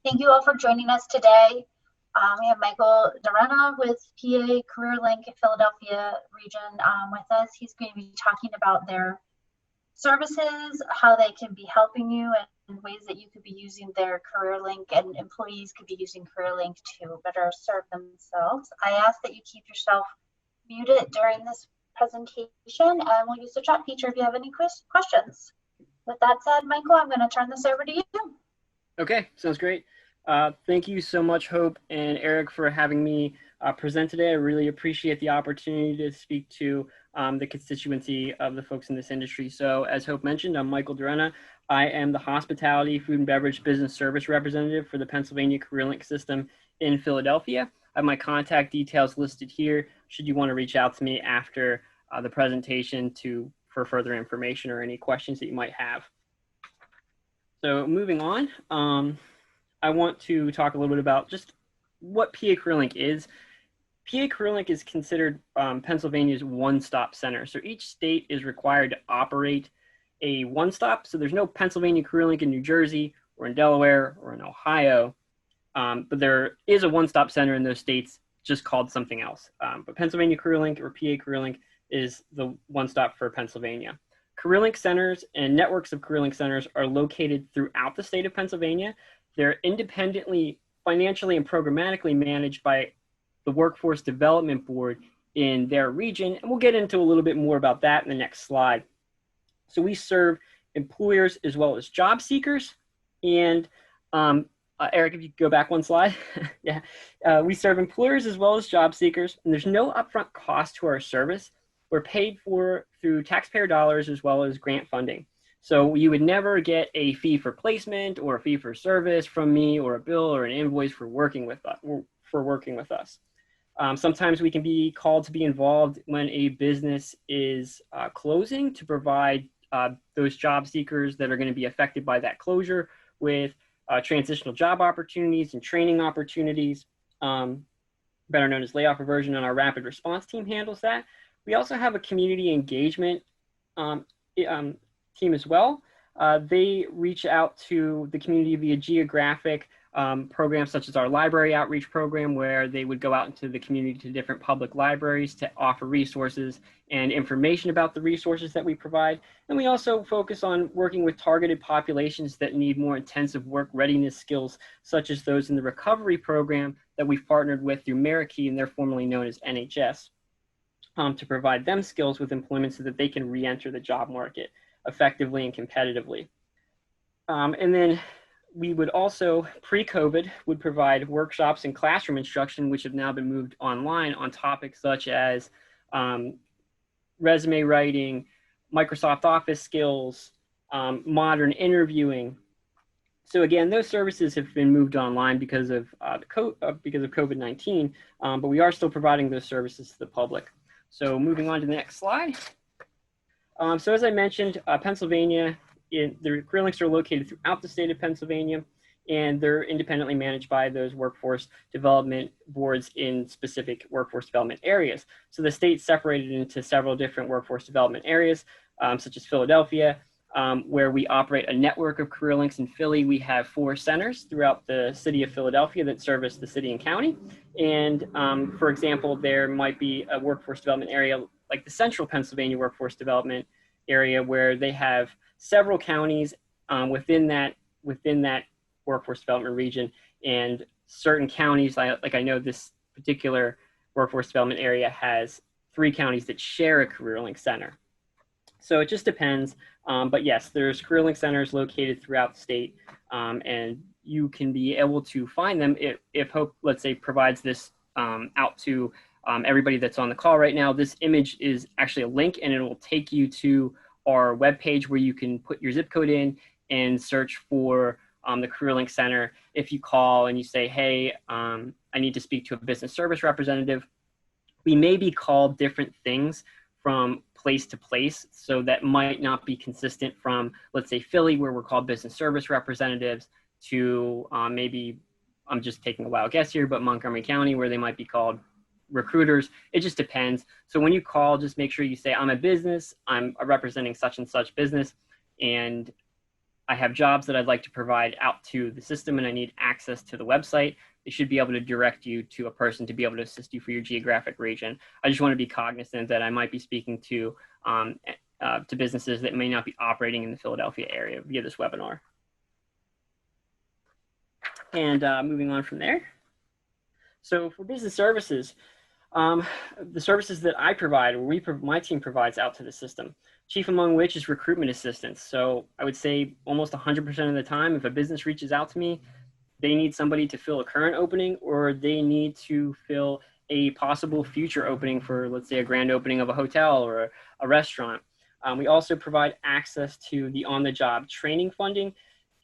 Thank you all for joining us today. We have Michael Direnna with PA CareerLink Philadelphia region with us. He's going to be talking about their services, how they can be helping you, and ways that you could be using their CareerLink and employees could be using CareerLink to better serve themselves. I ask that you keep yourself muted during this presentation, and we'll use the chat feature if you have any questions. With that said, Michael, I'm going to turn this over to you. Okay, sounds great. Thank you so much, Hope and Eric, for having me present today. I really appreciate the opportunity to speak to the constituency of the folks in this industry. So as Hope mentioned, I'm Michael Direnna. I am the Hospitality, Food and Beverage Business Service Representative for the Pennsylvania CareerLink System in Philadelphia. I have my contact details listed here should you want to reach out to me after the presentation for further information or any questions that you might have. So moving on, I want to talk a little bit about just what PA CareerLink is. PA CareerLink is considered Pennsylvania's one-stop center. So each state is required to operate a one-stop. So there's no Pennsylvania CareerLink in New Jersey or in Delaware or in Ohio, but there is a one-stop center in those states just called something else. But Pennsylvania CareerLink or PA CareerLink is the one-stop for Pennsylvania. CareerLink centers and networks of CareerLink centers are located throughout the state of Pennsylvania. They're independently, financially, and programmatically managed by the Workforce Development Board in their region. And we'll get into a little bit more about that in the next slide. So we serve employers as well as job seekers. And Eric, if you could go back one slide. Yeah, we serve employers as well as job seekers. And there's no upfront cost to our service. We're paid for through taxpayer dollars as well as grant funding. So you would never get a fee for placement or a fee for service from me or a bill or an invoice for working with us. Sometimes we can be called to be involved when a business is closing to provide those job seekers that are going to be affected by that closure with transitional job opportunities and training opportunities, better known as layoff aversion, and our rapid response team handles that. We also have a community engagement team as well. They reach out to the community via geographic programs such as our library outreach program, where they would go out into the community to different public libraries to offer resources and information about the resources that we provide. And we also focus on working with targeted populations that need more intensive work readiness skills, such as those in the recovery program that we've partnered with through Marikey, and they're formerly known as NHS. To provide them skills with employment so that they can re-enter the job market effectively and competitively. And then we would also, pre-COVID, would provide workshops and classroom instruction, which have now been moved online on topics such as resume writing, Microsoft Office skills, modern interviewing. So again, those services have been moved online because of COVID-19, but we are still providing those services to the public. So moving on to the next slide. So as I mentioned, Pennsylvania, the CareerLinks are located throughout the state of Pennsylvania, and they're independently managed by those workforce development boards in specific workforce development areas. So the state's separated into several different workforce development areas, such as Philadelphia, where we operate a network of CareerLinks in Philly. We have 4 centers throughout the city of Philadelphia that service the city and county. And for example, there might be a workforce development area like the Central Pennsylvania Workforce Development Area, where they have several counties within that workforce development region, and certain counties, like I know this particular workforce development area has 3 counties that share a CareerLink center. So it just depends, but yes, there's CareerLink centers located throughout the state, and you can be able to find them if Hope, let's say, provides this out to everybody that's on the call right now. This image is actually a link, and it will take you to our webpage where you can put your zip code in and search for the CareerLink Center. If you call and you say, hey, I need to speak to a business service representative, we may be called different things from place to place. So that might not be consistent from, let's say, Philly, where we're called business service representatives, to maybe, I'm just taking a wild guess here, but Montgomery County, where they might be called recruiters. It just depends. So when you call, just make sure you say, I'm a business, I'm representing such and such business, and I have jobs that I'd like to provide out to the system and I need access to the website, they should be able to direct you to a person to be able to assist you for your geographic region. I just want to be cognizant that I might be speaking to businesses that may not be operating in the Philadelphia area via this webinar. And moving on from there. So for business services, the services that I provide, or my team provides out to the system, chief among which is recruitment assistance. So I would say almost 100% of the time, if a business reaches out to me, they need somebody to fill a current opening, or they need to fill a possible future opening for, let's say, a grand opening of a hotel or a restaurant. We also provide access to the on-the-job training funding,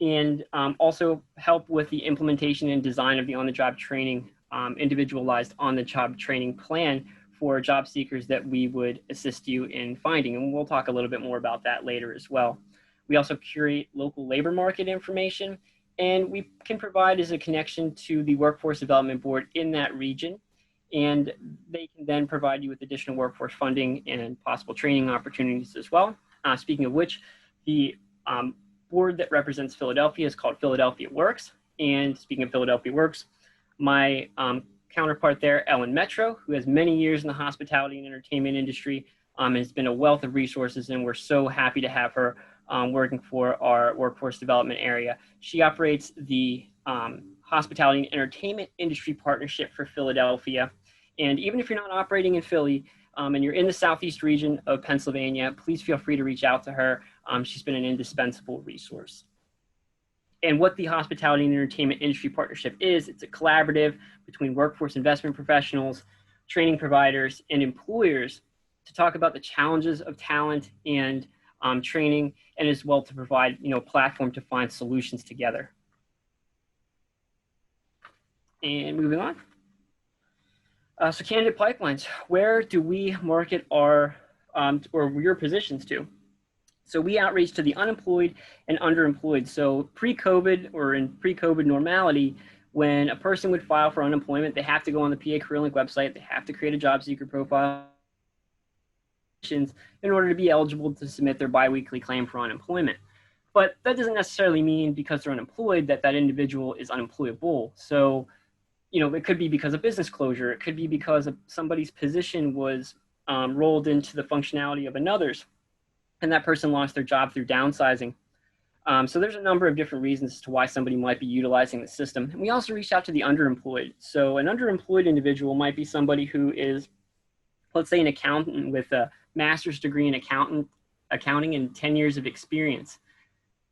and also help with the implementation and design of the on-the-job training, individualized on-the-job training plan for job seekers that we would assist you in finding. And we'll talk a little bit more about that later as well. We also curate local labor market information, and we can provide as a connection to the Workforce Development Board in that region. And they can then provide you with additional workforce funding and possible training opportunities as well. Speaking of which, the board that represents Philadelphia is called Philadelphia Works. And speaking of Philadelphia Works, my counterpart there, Ellen Metro, who has many years in the hospitality and entertainment industry, has been a wealth of resources, and we're so happy to have her working for our workforce development area. She operates the hospitality and entertainment industry partnership for Philadelphia. And even if you're not operating in Philly and you're in the southeast region of Pennsylvania, please feel free to reach out to her. She's been an indispensable resource. And what the hospitality and entertainment industry partnership is, it's a collaborative between workforce investment professionals, training providers, and employers to talk about the challenges of talent and training, and as well to provide a platform to find solutions together. And moving on. So candidate pipelines, where do we market our or your positions to? So we outreach to the unemployed and underemployed. So pre-COVID, or in pre-COVID normality, when a person would file for unemployment, they have to go on the PA CareerLink website, they have to create a job seeker profile in order to be eligible to submit their biweekly claim for unemployment. But that doesn't necessarily mean because they're unemployed that that individual is unemployable. So it could be because of business closure. It could be because of somebody's position was rolled into the functionality of another's, and that person lost their job through downsizing. So there's a number of different reasons as to why somebody might be utilizing the system. And we also reached out to the underemployed. So an underemployed individual might be somebody who is, let's say, an accountant with a master's degree in accounting and 10 years of experience.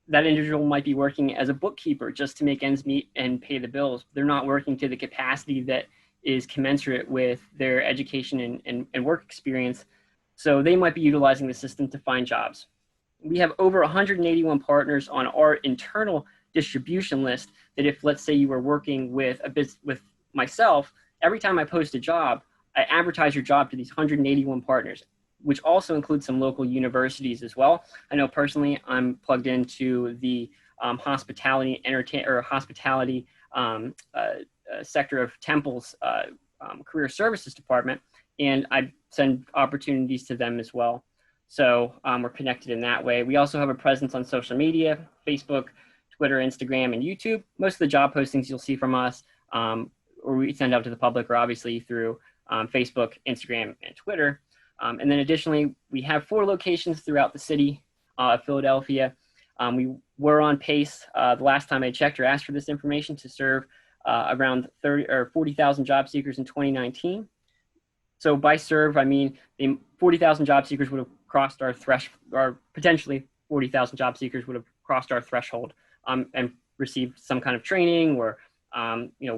That individual might be working as a bookkeeper just to make ends meet and pay the bills. They're not working to the capacity that is commensurate with their education and work experience. So they might be utilizing the system to find jobs. We have over 181 partners on our internal distribution list that if, let's say, you were working with myself, every time I post a job, I advertise your job to these 181 partners, which also includes some local universities as well. I know personally I'm plugged into the hospitality sector of Temple's career services department, and I send opportunities to them as well. So we're connected in that way. We also have a presence on social media, Facebook, Twitter, Instagram, and YouTube. Most of the job postings you'll see from us, or we send out to the public, are obviously through Facebook, Instagram, and Twitter. And then additionally, we have 4 locations throughout the city of Philadelphia. We were on pace the last time I checked or asked for this information to serve around 30 or 40,000 job seekers in 2019. So by serve, I mean 40,000 job seekers would have crossed our threshold, or potentially 40,000 job seekers would have crossed our threshold and received some kind of training or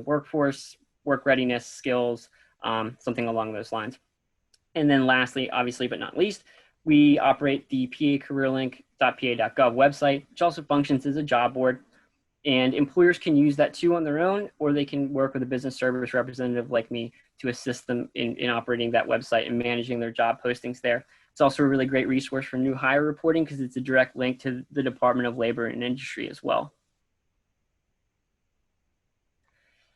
workforce, work readiness skills, something along those lines. And then lastly, obviously, but not least, we operate the pacareerlink.pa.gov website, which also functions as a job board. And employers can use that too on their own, or they can work with a business service representative like me to assist them in operating that website and managing their job postings there. It's also a really great resource for new hire reporting because it's a direct link to the Department of Labor and Industry as well.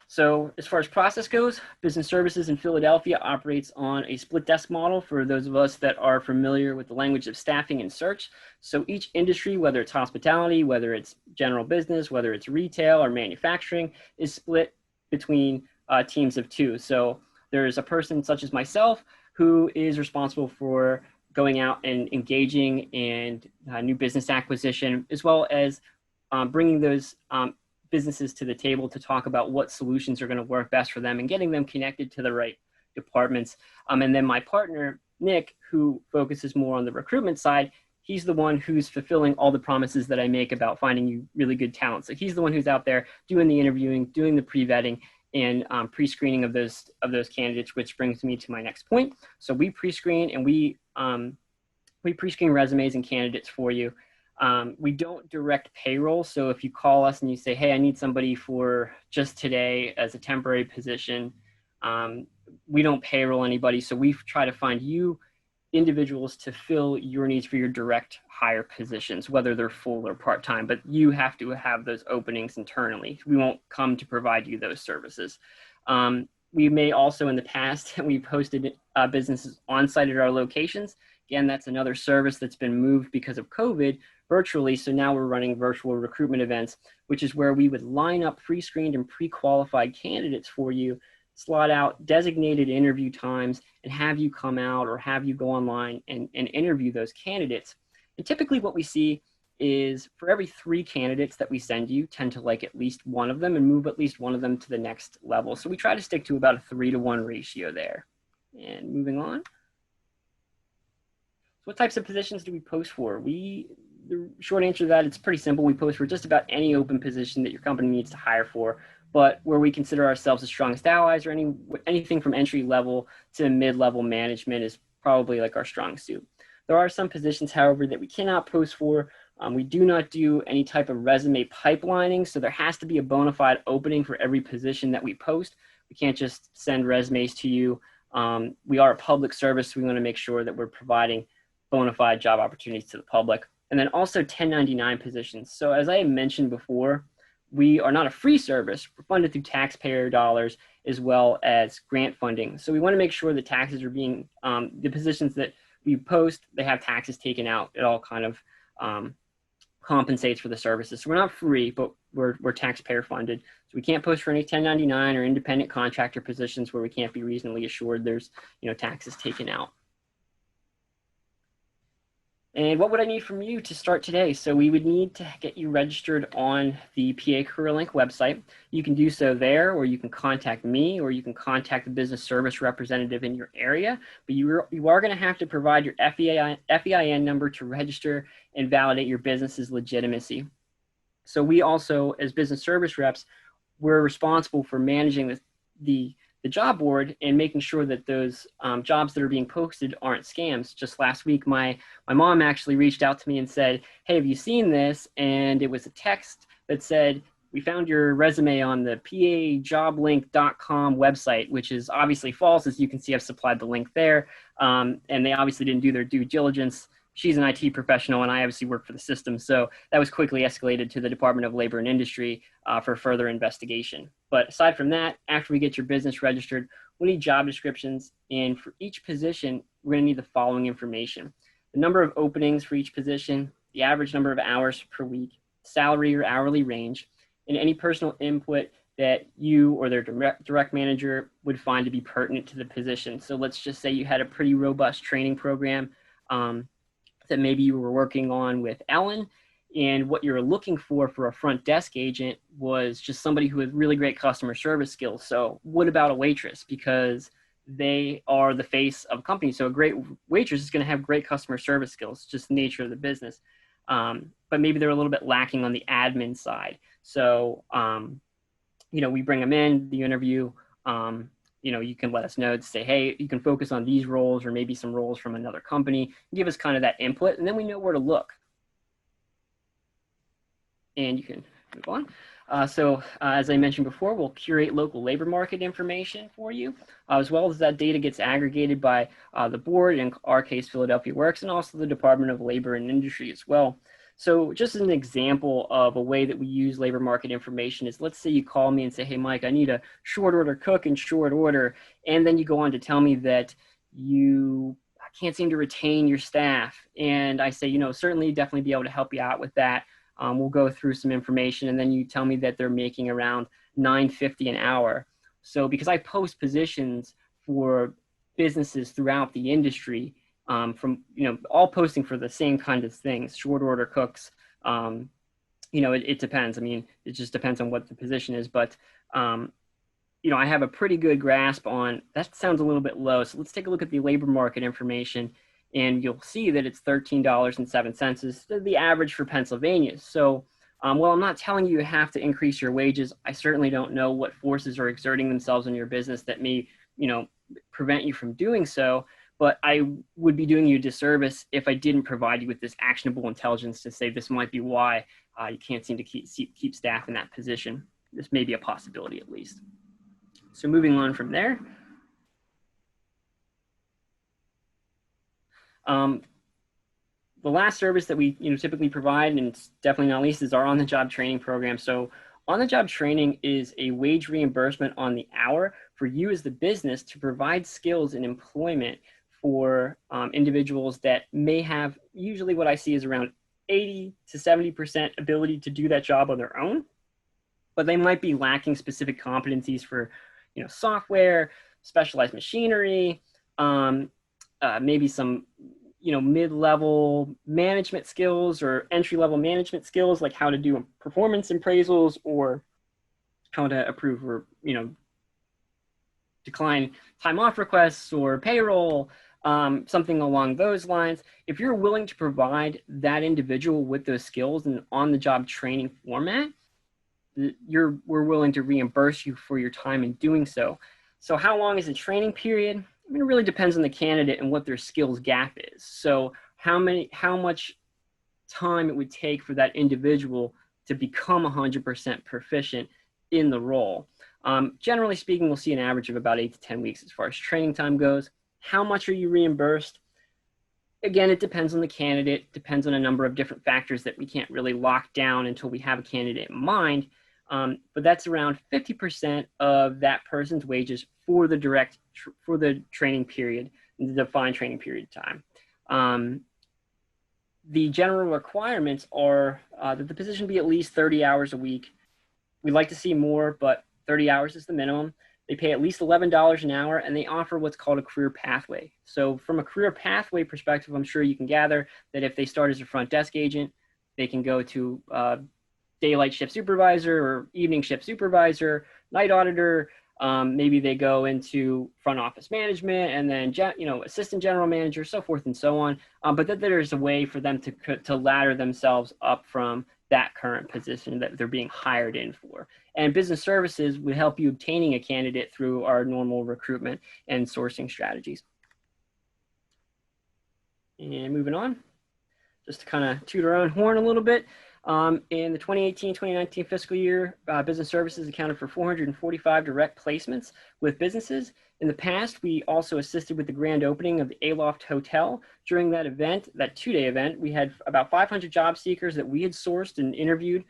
So as far as process goes, business services in Philadelphia operates on a split desk model for those of us that are familiar with the language of staffing and search. So each industry, whether it's hospitality, whether it's general business, whether it's retail or manufacturing, is split between teams of two. So there's a person such as myself who is responsible for going out and engaging in new business acquisition, as well as bringing those businesses to the table to talk about what solutions are going to work best for them and getting them connected to the right departments. And then my partner, Nick, who focuses more on the recruitment side, he's the one who's fulfilling all the promises that I make about finding you really good talent. So he's the one who's out there doing the interviewing, doing the pre-vetting, and pre-screening of those candidates, which brings me to my next point. So we pre-screen and we pre-screen resumes and candidates for you. We don't direct payroll. So if you call us and you say, hey, I need somebody for just today as a temporary position, we don't payroll anybody. So we try to find you individuals to fill your needs for your direct hire positions, whether they're full or part-time, but you have to have those openings internally. We won't come to provide you those services. We may also in the past, we've hosted businesses on-site at our locations. Again, that's another service that's been moved because of COVID virtually. So now we're running virtual recruitment events, which is where we would line up pre-screened and pre-qualified candidates for you, slot out designated interview times, and have you come out or have you go online and interview those candidates. And typically what we see is for every 3 candidates that we send you, tend to like at least one of them and move at least one of them to the next level. So we try to stick to about a 3-to-1 ratio there. And moving on. So what types of positions do we post for? The short answer to that, it's pretty simple. We post for just about any open position that your company needs to hire for, but where we consider ourselves the strongest allies, or anything from entry level to mid-level management is probably like our strong suit. There are some positions, however, that we cannot post for. We do not do any type of resume pipelining, so there has to be a bona fide opening for every position that we post. We can't just send resumes to you. We are a public service. So we want to make sure that we're providing bona fide job opportunities to the public. And then also 1099 positions. So as I mentioned before, we are not a free service. We're funded through taxpayer dollars as well as grant funding. So we want to make sure the taxes are being, the positions that we post, they have taxes taken out. It all kind of compensates for the services. So we're not free, but we're taxpayer funded. So we can't post for any 1099 or independent contractor positions where we can't be reasonably assured there's taxes taken out. And what would I need from you to start today? So we would need to get you registered on the PA Careerlink website. You can do so there, or you can contact me, or you can contact the business service representative in your area. But you are going to have to provide your FEIN number to register and validate your business's legitimacy. So we also, as business service reps, we're responsible for managing the job board and making sure that those jobs that are being posted aren't scams. Just last week, my mom actually reached out to me and said, hey, have you seen this? And it was a text that said, we found your resume on the pajoblink.com website, which is obviously false. As you can see, I've supplied the link there. And they obviously didn't do their due diligence. She's an IT professional, and I obviously work for the system. So that was quickly escalated to the Department of Labor and Industry for further investigation. But aside from that, after we get your business registered, we need job descriptions. And for each position, we're going to need the following information: the number of openings for each position, the average number of hours per week, salary or hourly range, and any personal input that you or their direct manager would find to be pertinent to the position. So let's just say you had a pretty robust training program that maybe you were working on with Ellen, and what you're looking for a front desk agent was just somebody who had really great customer service skills. So what about a waitress? Because they are the face of a company. So a great waitress is going to have great customer service skills, just the nature of the business. But maybe they're a little bit lacking on the admin side. So, we bring them in, the interview, you can let us know to say, hey, you can focus on these roles or maybe some roles from another company. Give us kind of that input, and then we know where to look. And you can move on. So as I mentioned before, we'll curate local labor market information for you, as well as that data gets aggregated by the board, in our case, Philadelphia Works, and also the Department of Labor and Industry as well. So just as an example of a way that we use labor market information is, let's say you call me and say, hey, Mike, I need a short order cook in short order. And then you go on to tell me that you can't seem to retain your staff. And I say, certainly definitely be able to help you out with that. We'll go through some information, and then you tell me that they're making around $9.50 an hour. So because I post positions for businesses throughout the industry, from all posting for the same kind of things, short order cooks. It depends. I mean, it just depends on what the position is, but I have a pretty good grasp on that. Sounds a little bit low, so let's take a look at the labor market information, and you'll see that it's $13.07 is the average for Pennsylvania. So while I'm not telling you have to increase your wages, I certainly don't know what forces are exerting themselves in your business that may prevent you from doing so. But I would be doing you a disservice if I didn't provide you with this actionable intelligence to say this might be why you can't seem to keep staff in that position. This may be a possibility at least. So moving on from there. The last service that we typically provide, and it's definitely not least, is our on-the-job training program. So on-the-job training is a wage reimbursement on the hour for you as the business to provide skills in employment for individuals that may have, usually what I see is around 80 to 70% ability to do that job on their own, but they might be lacking specific competencies for software, specialized machinery, maybe some mid-level management skills or entry-level management skills, like how to do performance appraisals or how to approve or decline time off requests or payroll, something along those lines. If you're willing to provide that individual with those skills in on-the-job training format, we're willing to reimburse you for your time in doing so. So how long is the training period? I mean, it really depends on the candidate and what their skills gap is. So how much time it would take for that individual to become 100% proficient in the role. Generally speaking, we'll see an average of about 8 to 10 weeks as far as training time goes. How much are you reimbursed? Again, it depends on the candidate, depends on a number of different factors that we can't really lock down until we have a candidate in mind. But that's around 50% of that person's wages for the training period, the defined training period of time. The general requirements are that the position be at least 30 hours a week. We'd like to see more, but 30 hours is the minimum. They pay at least $11 an hour, and they offer what's called a career pathway. So from a career pathway perspective, I'm sure you can gather that if they start as a front desk agent, they can go to daylight shift supervisor or evening shift supervisor, night auditor. Maybe they go into front office management and then assistant general manager, so forth and so on. But that there's a way for them to ladder themselves up from that current position that they're being hired in for. And business services would help you obtaining a candidate through our normal recruitment and sourcing strategies. And moving on, just to kind of toot our own horn a little bit. In the 2018-2019 fiscal year, business services accounted for 445 direct placements with businesses. In the past, we also assisted with the grand opening of the Aloft Hotel. During that event, that two-day event, we had about 500 job seekers that we had sourced and interviewed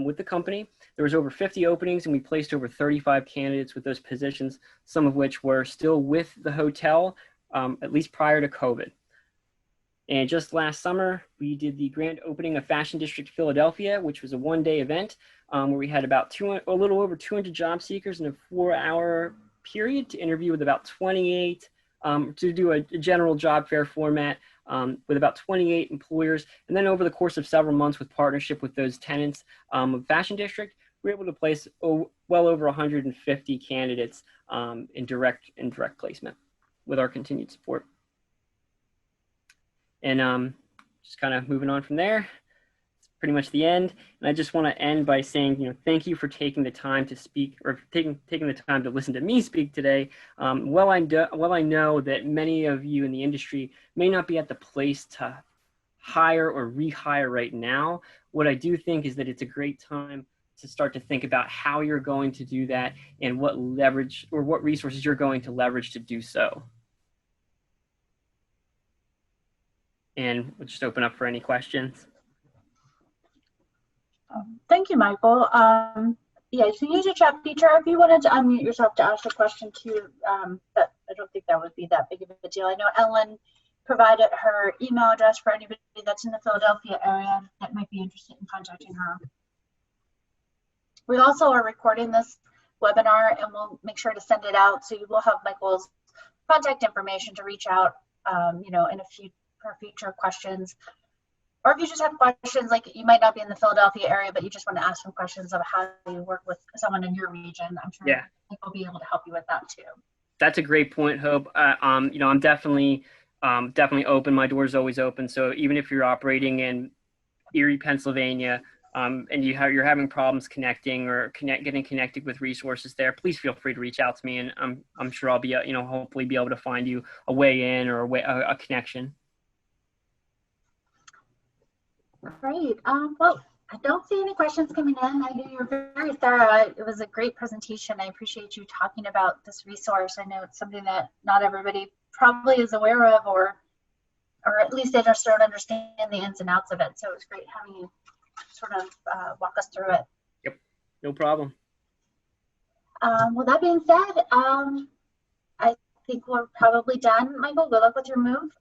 with the company. There was over 50 openings, and we placed over 35 candidates with those positions, some of which were still with the hotel, at least prior to COVID. And just last summer, we did the grand opening of Fashion District Philadelphia, which was a one-day event where we had about a little over 200 job seekers in a 4-hour period to interview with about 28, to do a general job fair format with about 28 employers. And then over the course of several months with partnership with those tenants of Fashion District, we were able to place well over 150 candidates in direct placement with our continued support. And just kind of moving on from there, it's pretty much the end. And I just want to end by saying, thank you for taking the time to speak, or taking the time to listen to me speak today. While I know that many of you in the industry may not be at the place to hire or rehire right now, what I do think is that it's a great time to start to think about how you're going to do that and what leverage or what resources you're going to leverage to do so. And we'll just open up for any questions. Thank you, Michael. Yeah, so use your chat feature if you wanted to unmute yourself to ask a question too. But I don't think that would be that big of a deal. I know Ellen provided her email address for anybody that's in the Philadelphia area that might be interested in contacting her. We also are recording this webinar and we'll make sure to send it out. So you will have Michael's contact information to reach out, you know, for future questions. Or if you just have questions, like you might not be in the Philadelphia area, but you just want to ask some questions of how you work with someone in your region, I'm sure Michael will be able to help you with that too. That's a great point, Hope. You know, I'm definitely open. My door's always open. So even if you're operating in Erie, Pennsylvania, and you're having problems connecting or getting connected with resources there, please feel free to reach out to me, and I'm sure I'll be you know, hopefully be able to find you a way in or a connection. Great. Well, I don't see any questions coming in. I know you're very thorough. It was a great presentation. I appreciate you talking about this resource. I know it's something that not everybody probably is aware of, or at least they just don't understand the ins and outs of it. So it was great having you sort of walk us through it. Yep, no problem. Well, that being said, I think we're probably done. Michael, good luck with your move.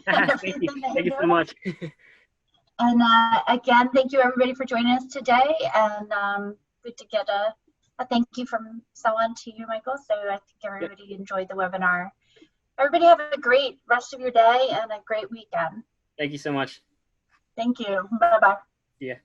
Thank you so much. And again, thank you everybody for joining us today. And good to get a thank you from someone to you, Michael. So I think everybody enjoyed the webinar. Everybody have a great rest of your day and a great weekend. Thank you so much. Thank you. Bye-bye. Yeah.